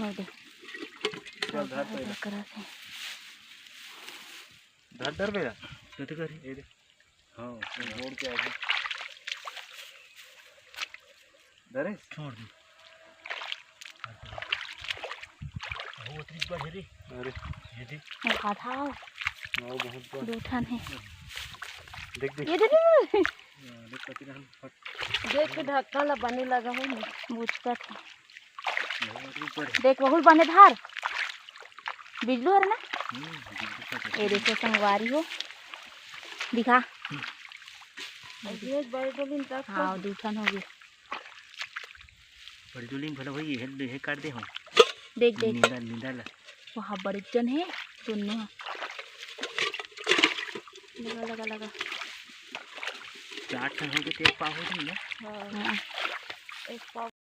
और देख चल धर पे करा से धर पे तो कर ये देख हां जोड़ के आगे धरे छोड़ दे वो ट्रिप पर रे अरे ये देख आधा वो बहुत बड़ा दो ठन है देख देख ये देख देख कति रहन फट देख के ढक्का ला बने लगा है ना बुझता था ऊपर देख बहुत बने धार बिजलू है ना ये देखो संगवारी हो दिखा ये बड़े डोलिन तक हां दो ठन हो गए बड़ी डोलिन भला भाई ये काट दे हम देख देख नींदा ला वहाँ बड़े जन है दोनों लगा लगा लगा 4 ठन हो गए तो एक पाव हो जाए ना हाँ एक पाव